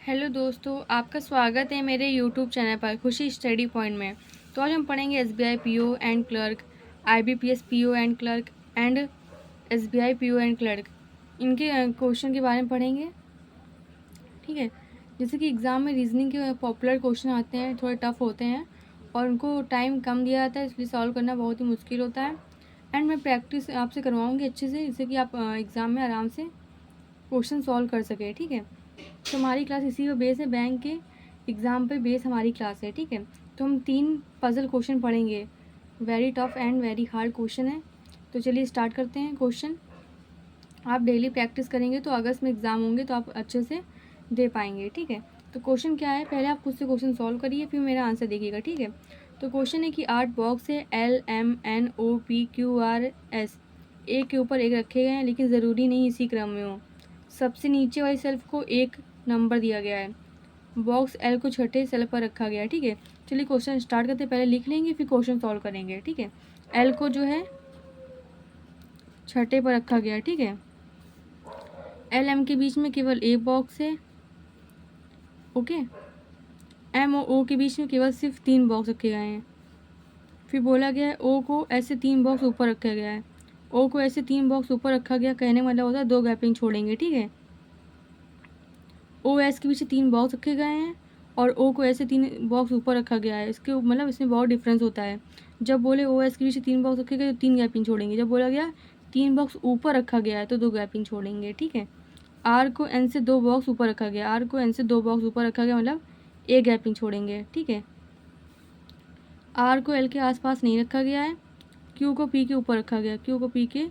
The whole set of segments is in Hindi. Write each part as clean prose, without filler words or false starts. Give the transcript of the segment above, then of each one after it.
हेलो दोस्तों, आपका स्वागत है मेरे यूट्यूब चैनल पर खुशी स्टडी पॉइंट में। तो आज हम पढ़ेंगे SBI PO and clerk, IBPS PO and clerk and SBI PO and clerk. इनके क्वेश्चन के बारे में पढ़ेंगे। ठीक है। जैसे कि एग्ज़ाम में रीजनिंग के पॉपुलर क्वेश्चन आते हैं, थोड़े टफ होते हैं और उनको टाइम कम दिया जाता है, इसलिए सॉल्व करना बहुत ही मुश्किल होता है। एंड मैं प्रैक्टिस आपसे करवाऊँगी अच्छे से, जिससे कि आप एग्ज़ाम में आराम से क्वेश्चन सॉल्व कर सकें। ठीक है। तो हमारी क्लास इसी पे बेस है, बैंक के एग्ज़ाम पे बेस हमारी क्लास है। ठीक है। तो हम 3 पज़ल क्वेश्चन पढ़ेंगे, very tough and very hard question है। तो चलिए स्टार्ट करते हैं। क्वेश्चन आप डेली प्रैक्टिस करेंगे तो अगस्त में एग्ज़ाम होंगे तो आप अच्छे से दे पाएंगे। ठीक है। तो क्वेश्चन क्या है, पहले आप खुद से क्वेश्चन सॉल्व करिए, फिर मेरा आंसर देखिएगा। ठीक है। तो क्वेश्चन है कि 8 बॉक्स है LMNOPQRS, एक के ऊपर एक रखे गए हैं, लेकिन ज़रूरी नहीं इसी क्रम में हो। सबसे नीचे वाली सेल्फ को 1 नंबर दिया गया है, बॉक्स एल को छठे सेल पर रखा गया है। ठीक है। चलिए क्वेश्चन स्टार्ट करते हैं, पहले लिख लेंगे फिर क्वेश्चन सॉल्व करेंगे। ठीक है। एल को जो है छठे पर रखा गया है। ठीक है। एल एम के बीच में केवल एक बॉक्स है। ओके। एम और ओ के बीच में केवल सिर्फ 3 बॉक्स रखे गए हैं। फिर बोला गया है ओ को ऐसे 3 बॉक्स ऊपर रखा गया है। ओ को ऐसे 3 बॉक्स ऊपर रखा गया, कहने का मतलब होता है 2 गैपिंग छोड़ेंगे। ठीक है। ओ एस के पीछे 3 बॉक्स रखे गए हैं और ओ को ऐसे 3 बॉक्स ऊपर रखा गया है। इसके मतलब इसमें बहुत डिफरेंस होता है। जब बोले ओ एस के पीछे 3 बॉक्स रखे गए तो 3 गैपिंग छोड़ेंगे। जब बोला गया 3 बॉक्स ऊपर रखा गया है तो 2 गैपिंग छोड़ेंगे। ठीक है। आर को एन से 2 बॉक्स ऊपर रखा गया, आर को एन से 2 बॉक्स ऊपर रखा गया मतलब 1 गैपिंग छोड़ेंगे। ठीक है। आर को एल के आसपास नहीं रखा गया है, क्यू को पी के ऊपर रखा गया, क्यू को पी के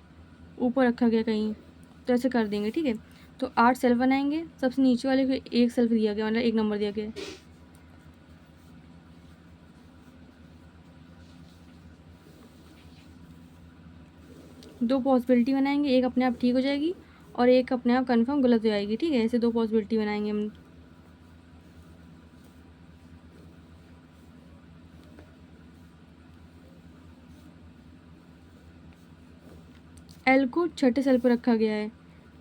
ऊपर रखा गया कहीं, तो ऐसे कर देंगे। ठीक है। तो 8 सेल्फ बनाएंगे, सबसे नीचे वाले को 1 सेल्फ दिया गया मतलब 1 नंबर दिया गया। दो पॉसिबिलिटी बनाएंगे, एक अपने आप ठीक हो जाएगी और एक अपने आप कंफर्म गलत हो जाएगी। ठीक है। ऐसे 2 पॉसिबिलिटी बनाएंगे हम। एल को छठे सेल पर रखा गया है,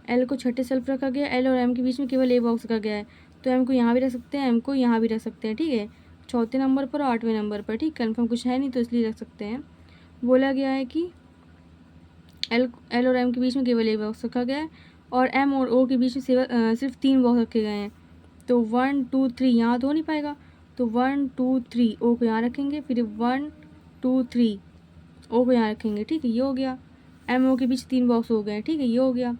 एल को छठे सेल पर रखा गया, एल और एम के बीच में केवल ए बॉक्स रखा गया है, तो एम को यहाँ भी रख सकते हैं, एम को यहाँ भी रख सकते हैं। ठीक है। चौथे नंबर पर और 8वें नंबर पर। ठीक, कंफर्म कुछ है नहीं तो इसलिए रख सकते हैं। बोला गया है कि एल और एम के बीच में केवल एक बॉक्स रखा गया है और एम और ओ के बीच में सिर्फ 3 बॉक्स रखे गए हैं, तो 1 2 3 यहाँ तो हो नहीं पाएगा, तो 1 2 3 ओ को यहाँ रखेंगे, फिर 1 2 3 ओ को यहाँ रखेंगे। ठीक है। ये हो गया। एम ओ के बीच 3 बॉक्स हो गए। ठीक है। ये हो गया।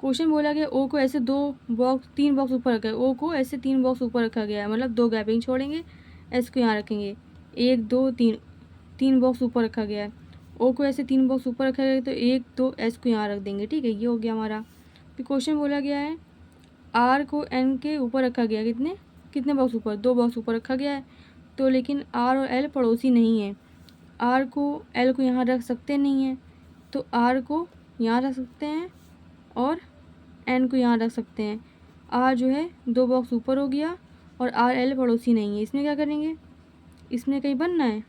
क्वेश्चन बोला गया ओ को ऐसे 3 बॉक्स ऊपर रखा है, ओ को ऐसे 3 बॉक्स ऊपर रखा गया है मतलब 2 गैपिंग छोड़ेंगे, एस को यहाँ रखेंगे, 1 2 3 3 बॉक्स ऊपर रखा गया है। ओ को ऐसे 3 बॉक्स ऊपर रखा गया है तो 1 2 एस को यहाँ रख देंगे। ठीक है। ये हो गया हमारा। फिर क्वेश्चन बोला गया है आर को एन के ऊपर रखा गया, कितने कितने बॉक्स ऊपर, 2 बॉक्स ऊपर रखा गया है, तो लेकिन आर और एल पड़ोसी नहीं है, आर को एल को यहाँ रख सकते नहीं हैं, तो आर को यहाँ रख सकते हैं और एन को यहाँ रख सकते हैं। आर जो है 2 बॉक्स ऊपर हो गया और आर एल पड़ोसी नहीं है, इसमें क्या करेंगे, इसमें कहीं बनना है,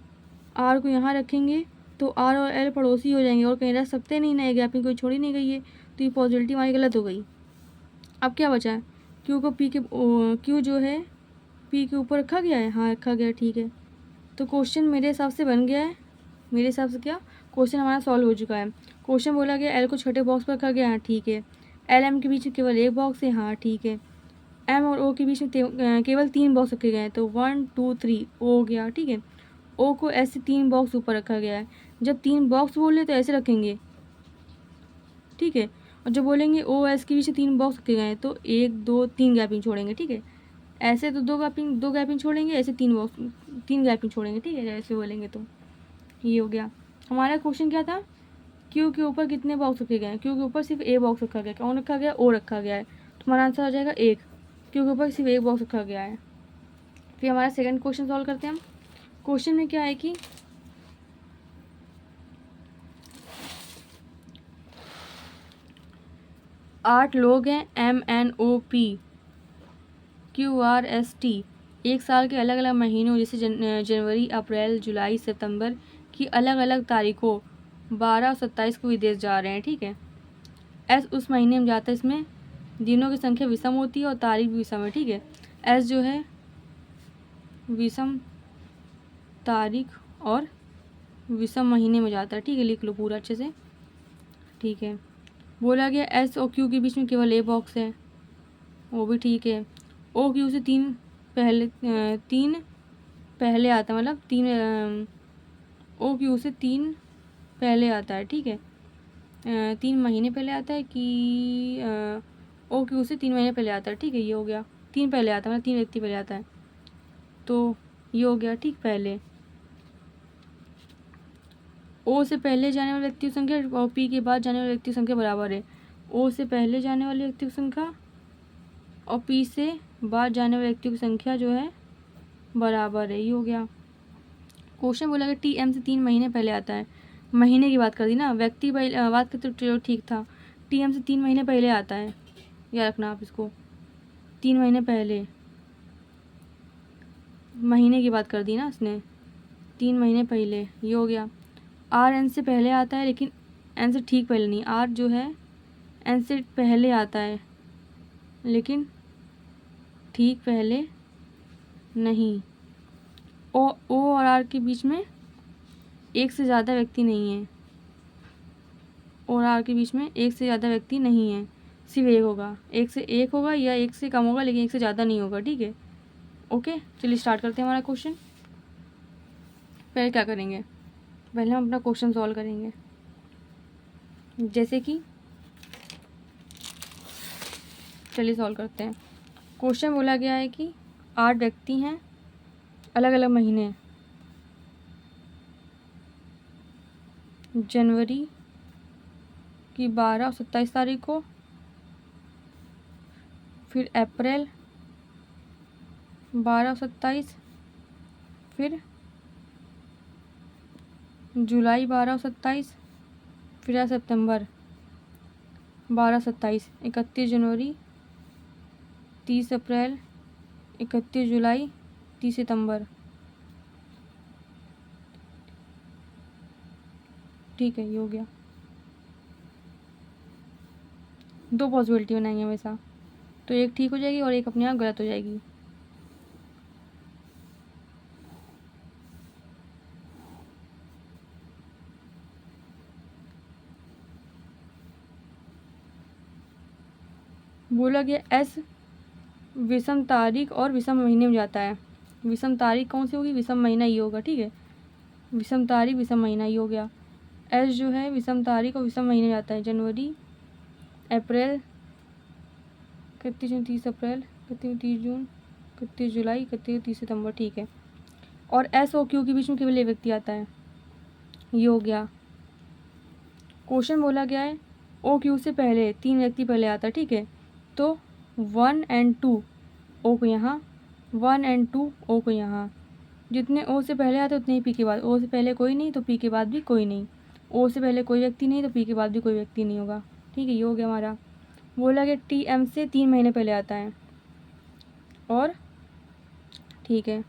आर को यहाँ रखेंगे तो आर और एल पड़ोसी हो जाएंगे और कहीं रख सकते नहीं ना, गैपिंग कोई छोड़ी नहीं गई है, तो ये पॉसिबिलिटी हमारी गलत हो गई। अब क्या बचा, क्यू को पी के क्यू जो है पी के ऊपर रखा गया है, हाँ रखा गया। ठीक है। तो क्वेश्चन मेरे हिसाब से बन गया है, मेरे हिसाब से क्या क्वेश्चन हमारा सॉल्व हो चुका है। क्वेश्चन बोला गया एल को छठे बॉक्स पर रखा गया, हाँ ठीक है। एल एम के बीच में केवल एक बॉक्स है, हाँ ठीक है। एम और ओ के बीच में केवल 3 बॉक्स रखे गए हैं, तो 1 2 3 ओ हो गया। ठीक है। ओ को ऐसे 3 बॉक्स ऊपर रखा गया है, जब 3 बॉक्स बोले तो ऐसे रखेंगे। ठीक है। और जब बोलेंगे ओ एस के बीच 3 बॉक्स रखे गए हैं तो 1 2 3 गैपिंग छोड़ेंगे। ठीक है। ऐसे तो 2 गैपिंग छोड़ेंगे, ऐसे 3 गैपिंग छोड़ेंगे। ठीक है। ऐसे बोलेंगे तो ये हो गया। हमारा क्वेश्चन क्या था, क्यू के ऊपर कितने बॉक्स रखे गए हैं, क्यू के ऊपर सिर्फ ए बॉक्स रखा गया, कौन रखा गया, ओ रखा गया है, तो हमारा आंसर हो जाएगा 1, क्यू के ऊपर सिर्फ एक बॉक्स रखा गया है। फिर हमारा सेकंड क्वेश्चन सॉल्व करते हैं हम। क्वेश्चन में क्या है कि 8 लोग हैं MNOPQRST, एक साल के अलग अलग महीनों जैसे जनवरी अप्रैल जुलाई सितंबर की अलग अलग तारीखों 12 और 27 को विदेश जा रहे हैं। ठीक है। एस उस महीने में जाता है, इसमें दिनों की संख्या विषम होती है और तारीख भी विषम है। ठीक है। एस जो है विषम तारीख और विषम महीने में जाता है, ठीक है, लिख लो पूरा अच्छे से, ठीक है। बोला गया एस और क्यू के बीच में केवल ए बॉक्स है, वो भी ठीक है। ओ क्यू से तीन पहले आता है, मतलब ओ क्यू से तीन पहले आता है, ठीक है। 3 महीने पहले आता है कि ओ क्यू से 3 महीने पहले आता है, ठीक है, ये हो गया। 3 पहले आता है, मतलब 3 व्यक्ति पहले आता है, तो ये हो गया, ठीक। पहले ओ से पहले जाने वाले व्यक्ति की संख्या और पी के बाद जाने वाले व्यक्ति की संख्या बराबर है। ओ से पहले जाने वाले व्यक्ति की संख्या और पी से बाद जाने वाले व्यक्ति की संख्या जो है बराबर है, ये हो गया। क्वेश्चन बोला कि टी एम से 3 महीने पहले आता है, महीने की बात कर दी ना, व्यक्ति बात करते तो ठीक था। टी एम से 3 महीने पहले आता है, याद रखना आप इसको, 3 महीने पहले, महीने की बात कर दी ना उसने, 3 महीने पहले, ये हो गया। आर एन से पहले आता है, लेकिन एन से ठीक पहले नहीं, आर जो है एन से पहले आता है लेकिन ठीक पहले नहीं। ओ और आर के बीच में एक से ज़्यादा व्यक्ति नहीं है, और आर के बीच में एक से ज़्यादा व्यक्ति नहीं है, सिर्फ एक होगा, एक से एक होगा या एक से कम होगा, लेकिन एक से ज़्यादा नहीं होगा, ठीक है। ओके, चलिए स्टार्ट करते हैं हमारा क्वेश्चन। पहले क्या करेंगे, पहले हम अपना क्वेश्चन सॉल्व करेंगे। जैसे कि चलिए सॉल्व करते हैं। क्वेश्चन बोला गया है कि 8 व्यक्ति हैं, अलग अलग महीने, जनवरी की 12 और 27 तारीख को, फिर अप्रैल 12 और 27, फिर जुलाई 12 और 27, फिर सितंबर 12 27, 31 जनवरी, 30 अप्रैल, 31 जुलाई, 30 सितंबर, ठीक है, ये हो गया। 2 पॉसिबिलिटी बनाएंगे हमेशा, तो एक ठीक हो जाएगी और एक अपने आप गलत हो जाएगी। बोला गया एस विषम तारीख और विषम महीने में जाता है। विषम तारीख कौन सी होगी, विषम महीना ये होगा, ठीक है, विषम तारीख विषम महीना ये हो गया। एस जो है विषम तारीख और विषम महीने में जाता है, जनवरी, अप्रैल, 31 जून, 30 अप्रैल, 31 जून, 31 जुलाई, 31 सितंबर, ठीक है। और एस और क्यू के बीच में केवल एक व्यक्ति आता है, ये हो गया। क्वेश्चन बोला गया है ओ क्यू से पहले 3 व्यक्ति पहले आता है, ठीक है, तो 1 और 2 ओ को यहाँ, 1 और 2 ओ को यहाँ, जितने ओ से पहले आते उतने ही पी के बाद, ओ से पहले कोई नहीं तो पी के बाद भी कोई नहीं, ओ से पहले कोई व्यक्ति नहीं तो पी के बाद भी कोई व्यक्ति नहीं होगा, ठीक है, ये हो गया हमारा। बोला कि टी एम से 3 महीने पहले आता है, और ठीक है,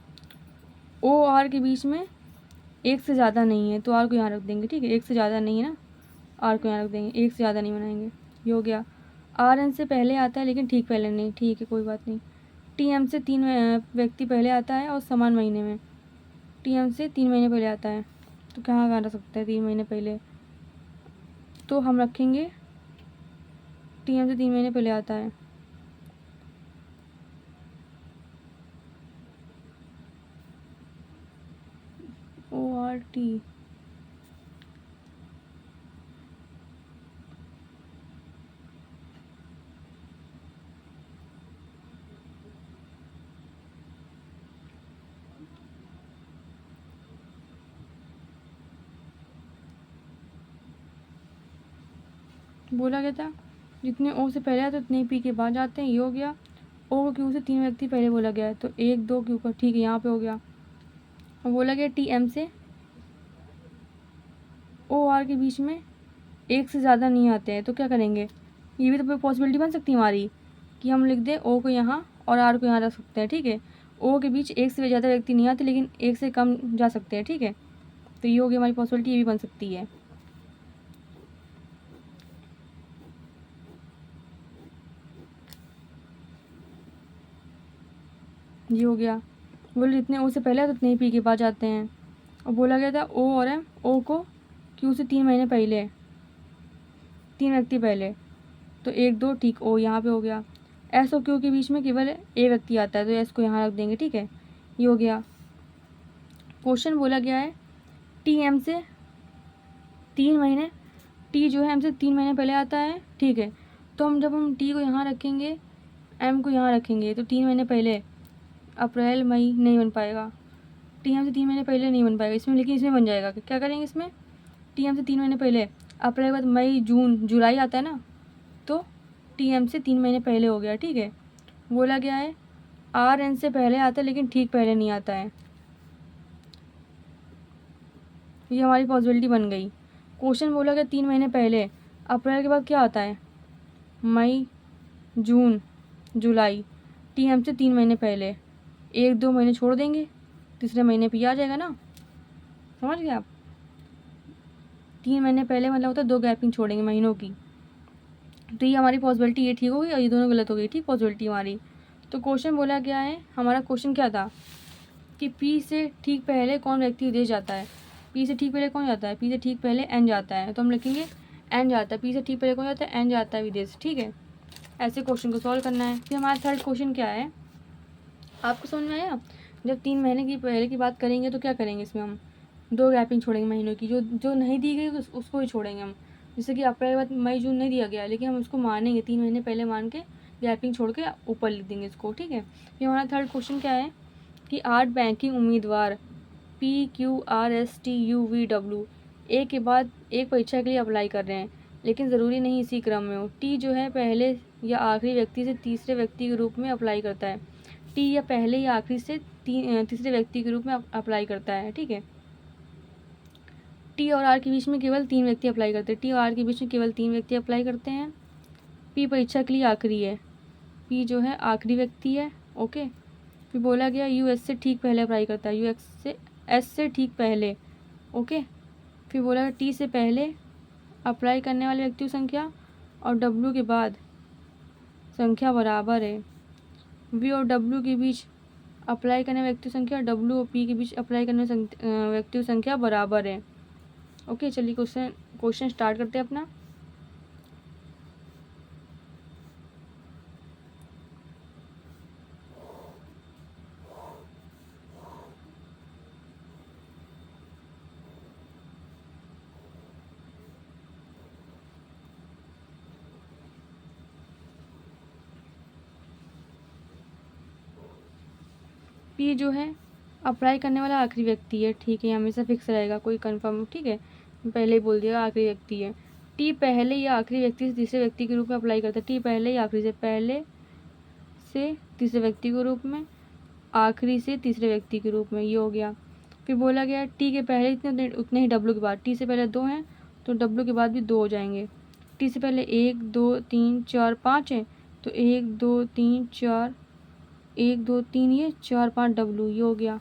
ओ आर के बीच में एक से ज़्यादा नहीं है, तो आर को यहाँ रख देंगे, ठीक है, एक से ज़्यादा नहीं है ना, आर को यहाँ रख देंगे, एक से ज़्यादा नहीं बनाएंगे, ये हो गया। आर एन से पहले आता है लेकिन ठीक पहले नहीं, ठीक है, कोई बात नहीं। टी एम से 3 व्यक्ति पहले आता है और समान महीने में, टी एम से 3 महीने पहले आता है, तो कहाँ कहाँ रख सकते हैं 3 महीने पहले, तो हम रखेंगे टी एम से 3 महीने पहले आता है, ओ आर टी, बोला गया था जितने ओ से पहले आते उतने ही पी के बाद जाते हैं, ये हो गया। ओ क्यू से 3 व्यक्ति पहले बोला गया है, तो 1 2 क्यू का, ठीक है, यहाँ पे हो गया। और बोला गया टी एम से ओ आर के बीच में एक से ज़्यादा नहीं आते हैं, तो क्या करेंगे, ये भी तो पॉसिबिलिटी बन सकती है हमारी कि हम लिख दें ओ को यहाँ और आर को यहाँ रख सकते हैं, ठीक है। ओ के बीच एक से ज़्यादा व्यक्ति नहीं आते लेकिन एक से कम जा सकते हैं, ठीक है, तो ये होगी हमारी पॉसिबिलिटी, ये भी बन सकती है। ये हो गया। बोले जितने ओ से पहले आते उतने ही पी के पास जाते हैं। और बोला गया था ओ और एम, ओ को क्यू से 3 महीने पहले, 3 व्यक्ति पहले, तो 1 2 ठीक, ओ यहाँ पे हो गया। एस और क्यू के बीच में केवल ए व्यक्ति आता है, तो एस को यहाँ रख देंगे, ठीक है। ये हो गया। क्वेश्चन बोला गया है टी एम से 3 महीने, टी जो है एम से 3 महीने पहले आता है, ठीक है। तो जब हम टी को यहाँ रखेंगे, एम को यहाँ रखेंगे, तो 3 महीने पहले अप्रैल मई नहीं बन पाएगा, टी एम से 3 महीने पहले नहीं बन पाएगा इसमें, लेकिन इसमें बन जाएगा। क्या करेंगे इसमें, टी एम से 3 महीने पहले, अप्रैल के बाद मई जून जुलाई आता है ना, तो टी एम से 3 महीने पहले हो गया, ठीक है। बोला गया है आर एन से पहले आता है लेकिन ठीक पहले नहीं आता है, ये हमारी पॉसिबिलिटी बन गई। क्वेश्चन बोला गया 3 महीने पहले, अप्रैल के बाद क्या आता है, मई जून जुलाई, टी एम से 3 महीने पहले, 1 2 महीने छोड़ देंगे, तीसरे महीने पे आ जाएगा ना, समझ गए आप। 3 महीने पहले मतलब होता है 2 गैपिंग छोड़ेंगे महीनों की, तो ये हमारी पॉसिबिलिटी ये ठीक हो गई और ये दोनों गलत हो गई, ठीक पॉसिबिलिटी हमारी। तो क्वेश्चन बोला गया है, हमारा क्वेश्चन क्या था कि पी से ठीक पहले कौन व्यक्ति विदेश जाता है, पी से ठीक पहले कौन जाता है, पी से ठीक पहले एन जाता है, तो हम लिखेंगे एन जाता है, पी से ठीक पहले कौन जाता है, एन जाता है विदेश, ठीक है। ऐसे क्वेश्चन को सॉल्व करना है। फिर हमारा थर्ड क्वेश्चन क्या है, आपको समझ में आया। जब 3 महीने की पहले की बात करेंगे तो क्या करेंगे, इसमें हम 2 गैपिंग छोड़ेंगे महीनों की, जो जो नहीं दी गई उसको ही छोड़ेंगे हम। जैसे कि अप्रैल के बाद मई जून नहीं दिया गया, लेकिन हम उसको मानेंगे 3 महीने पहले मान के गैपिंग छोड़ के ऊपर लिख देंगे इसको, ठीक है। फिर हमारा थर्ड क्वेश्चन क्या है कि 8 बैंकिंग उम्मीदवार PQRSTUVW एक के बाद एक परीक्षा के लिए अप्लाई कर रहे हैं, लेकिन ज़रूरी नहीं इसी क्रम में हो। टी जो है पहले या आखिरी व्यक्ति से तीसरे व्यक्ति के रूप में अप्लाई करता है, टी या पहले या आखिरी से तीसरे व्यक्ति के रूप में अप्लाई करता है, ठीक है। टी और आर के बीच में केवल 3 व्यक्ति अप्लाई करते हैं, टी और आर के बीच में केवल 3 व्यक्ति अप्लाई करते हैं। पी परीक्षा के लिए आखिरी है, पी जो है आखिरी व्यक्ति है, ओके। फिर बोला गया यू एस से ठीक पहले अप्लाई करता है, यू एस से ठीक पहले, ओके। फिर बोला गया टी से पहले अप्लाई करने वाले व्यक्तियों की संख्या और डब्ल्यू के बाद संख्या बराबर है, वी और डब्ल्यू के बीच अप्लाई करने व्यक्तियों की संख्या और डब्ल्यू और पी के बीच अप्लाई करने व्यक्तियों की संख्या बराबर है, ओके। चलिए क्वेश्चन स्टार्ट करते हैं अपना। पी जो है अप्लाई करने वाला आखिरी व्यक्ति है, ठीक है, हमेशा फिक्स रहेगा, कोई कंफर्म, ठीक है, पहले ही बोल दिया आखिरी व्यक्ति है। टी पहले या आखिरी व्यक्ति से तीसरे व्यक्ति के रूप में अप्लाई करता है, टी पहले या आखिरी से, पहले से तीसरे व्यक्ति के रूप में, आखिरी से तीसरे व्यक्ति के रूप में, ये हो गया। फिर बोला गया टी के पहले इतने उतने ही डब्ल्यू के बाद, टी से पहले 2 हैं तो डब्ल्यू के बाद भी 2 हो जाएंगे। टी से पहले 1 2 3 4 5 है तो 1 2 3 4, 1 2 3 ये 4 5 डब्ल्यू, ये हो गया।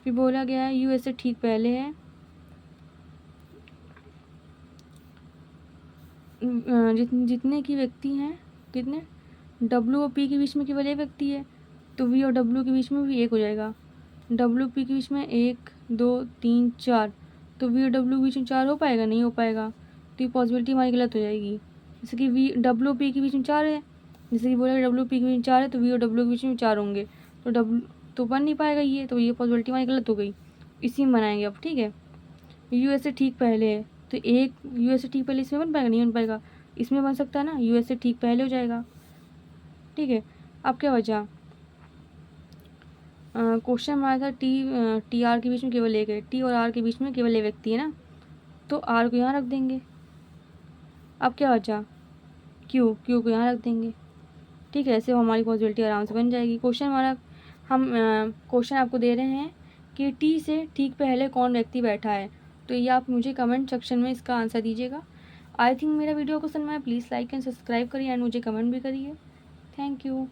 फिर बोला गया है यू एस से ठीक पहले है, जितने की व्यक्ति हैं, कितने, डब्ल्यू और पी के बीच में केवल एक व्यक्ति है, तो वी और डब्ल्यू के बीच में भी 1 हो जाएगा। डब्ल्यू पी के बीच में 1 2 3 4, तो वी और डब्ल्यू के बीच में 4 हो पाएगा, नहीं हो पाएगा, तो ये पॉसिबिलिटी हमारी गलत हो जाएगी। जैसे कि वी डब्ल्यू पी के बीच में 4 है, जैसे कि बोला डब्ल्यू पी के बीच में 4 है तो वी और डब्ल्यू के बीच में 4 होंगे, तो डब्ल्यू तो बन नहीं पाएगा ये, तो ये पॉसिबिलिटी हमारी गलत हो गई, इसी में बनाएंगे अब, ठीक है। यू एस से ठीक पहले है तो एक यू एस से ठीक पहले इसमें बन पाएगा, नहीं बन पाएगा, इसमें बन सकता है ना, यू एस से ठीक पहले हो जाएगा, ठीक है। अब क्या बचा, क्वेश्चन हमारा था टी आर के बीच में केवल एक है, टी और आर के बीच में केवल एक व्यक्ति है ना, तो आर को यहाँ रख देंगे। अब क्या बचा, क्यू को यहाँ रख देंगे, ठीक है। ऐसे हमारी पॉसिबिलिटी आराम से बन जाएगी। क्वेश्चन हमारा, हम क्वेश्चन आपको दे रहे हैं कि टी से ठीक पहले कौन व्यक्ति बैठा है, तो ये आप मुझे कमेंट सेक्शन में इसका आंसर दीजिएगा। आई थिंक मेरा वीडियो को पसंद आया, प्लीज़ लाइक एंड सब्सक्राइब करिए एंड मुझे कमेंट भी करिए। Thank you.